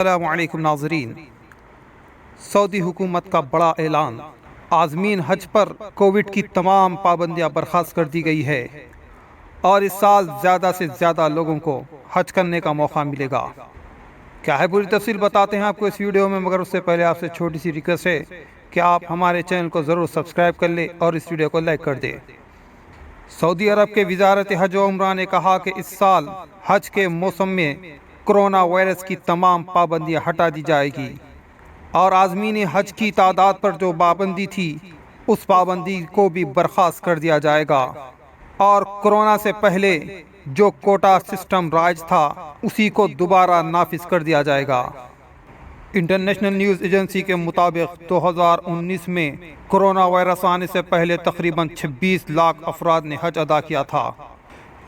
السلام علیکم ناظرین، سعودی حکومت کا بڑا اعلان، عازمین حج پر کووڈ کی تمام پابندیاں برخاست کر دی گئی ہے اور اس سال زیادہ سے زیادہ لوگوں کو حج کرنے کا موقع ملے گا۔ کیا ہے پوری تفصیل بتاتے ہیں آپ کو اس ویڈیو میں، مگر اس سے پہلے آپ سے چھوٹی سی ریکویسٹ ہے کہ آپ ہمارے چینل کو ضرور سبسکرائب کر لیں اور اس ویڈیو کو لائک کر دیں۔ سعودی عرب کے وزارت حج و عمرہ نے کہا کہ اس سال حج کے موسم میں کرونا وائرس کی تمام پابندیاں ہٹا دی جائے گی اور عازمین حج کی تعداد پر جو پابندی تھی اس پابندی کو بھی برخاست کر دیا جائے گا اور کرونا سے پہلے جو کوٹا سسٹم رائج تھا اسی کو دوبارہ نافذ کر دیا جائے گا۔ انٹرنیشنل نیوز ایجنسی کے مطابق 2019 میں کرونا وائرس آنے سے پہلے تقریباً 26 لاکھ افراد نے حج ادا کیا تھا،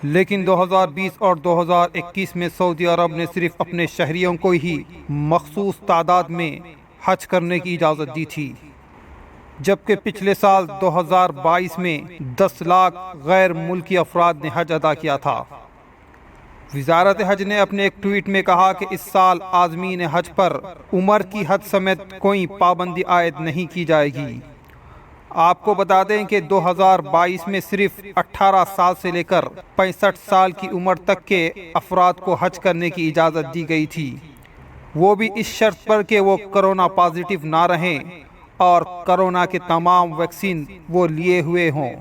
لیکن 2020 اور 2021 میں سعودی عرب نے صرف اپنے شہریوں کو ہی مخصوص تعداد میں حج کرنے کی اجازت دی تھی، جبکہ پچھلے سال 2022 میں 10 لاکھ غیر ملکی افراد نے حج ادا کیا تھا۔ وزارت حج نے اپنے ایک ٹویٹ میں کہا کہ اس سال عازمین حج پر عمر کی حد سمیت کوئی پابندی عائد نہیں کی جائے گی۔ آپ کو بتا دیں کہ 2022 میں صرف 18 سال سے لے کر 65 سال کی عمر تک کے افراد کو حج کرنے کی اجازت دی گئی تھی، وہ بھی اس شرط پر کہ وہ کرونا پازیٹیو نہ رہیں اور کرونا کے تمام ویکسین وہ لیے ہوئے ہوں۔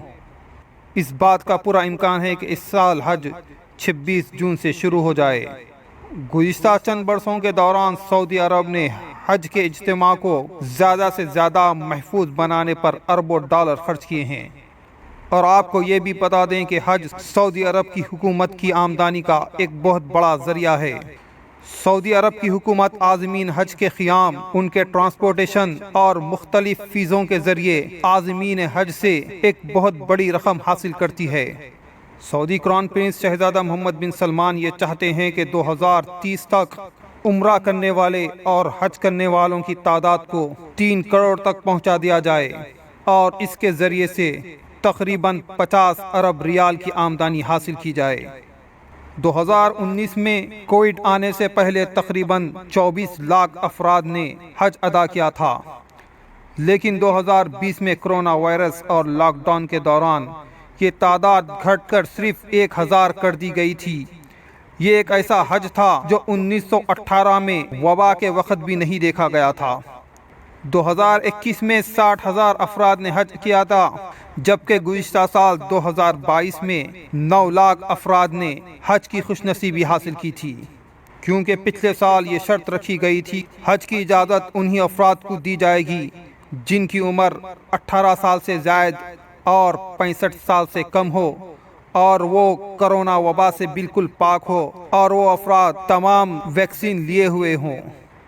اس بات کا پورا امکان ہے کہ اس سال حج 26 جون سے شروع ہو جائے۔ گزشتہ چند برسوں کے دوران سعودی عرب نے حج کے اجتماع کو زیادہ سے زیادہ محفوظ بنانے پر اربوں ڈالر خرچ کیے ہیں، اور آپ کو یہ بھی بتا دیں کہ حج سعودی عرب کی حکومت کی آمدنی کا ایک بہت بڑا ذریعہ ہے۔ سعودی عرب کی حکومت عازمین حج کے قیام، ان کے ٹرانسپورٹیشن اور مختلف فیسوں کے ذریعے عازمین حج سے ایک بہت بڑی رقم حاصل کرتی ہے۔ سعودی کراؤن پرنس شہزادہ محمد بن سلمان یہ چاہتے ہیں کہ 2030 تک عمرہ کرنے والے اور حج کرنے والوں کی تعداد کو 3 کروڑ تک پہنچا دیا جائے اور اس کے ذریعے سے تقریباً 50 ارب ریال کی آمدنی حاصل کی جائے۔ 2019 میں کووڈ آنے سے پہلے تقریباً 24 لاکھ افراد نے حج ادا کیا تھا، لیکن 2020 میں کرونا وائرس اور لاک ڈاؤن کے دوران یہ تعداد گھٹ کر صرف 1000 کر دی گئی تھی۔ یہ ایک ایسا حج تھا جو 1918 میں وبا کے وقت بھی نہیں دیکھا گیا تھا۔ 2021 میں 60,000 افراد نے حج کیا تھا، جبکہ گزشتہ سال 2022 میں 9 لاکھ افراد نے حج کی خوش نصیبی حاصل کی تھی، کیونکہ پچھلے سال یہ شرط رکھی گئی تھی حج کی اجازت انہی افراد کو دی جائے گی جن کی عمر 18 سال سے زائد اور 65 سال سے کم ہو اور وہ کرونا وبا سے بالکل پاک ہو اور وہ افراد تمام ویکسین لیے ہوئے ہوں۔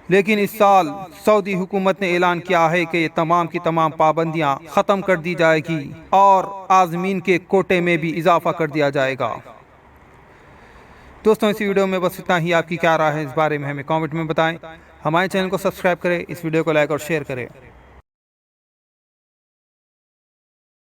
لیکن اس سال سعودی حکومت نے اعلان کیا ہے کہ یہ تمام کی تمام پابندیاں ختم کر دی جائے گی اور عازمین کے کوٹے میں بھی اضافہ کر دیا جائے گا۔ دوستوں، اس ویڈیو میں بس اتنا ہی۔ آپ کی کیا رائے ہے اس بارے میں ہمیں کامنٹ میں بتائیں۔ ہمارے چینل کو سبسکرائب کریں، اس ویڈیو کو لائک اور شیئر کریں۔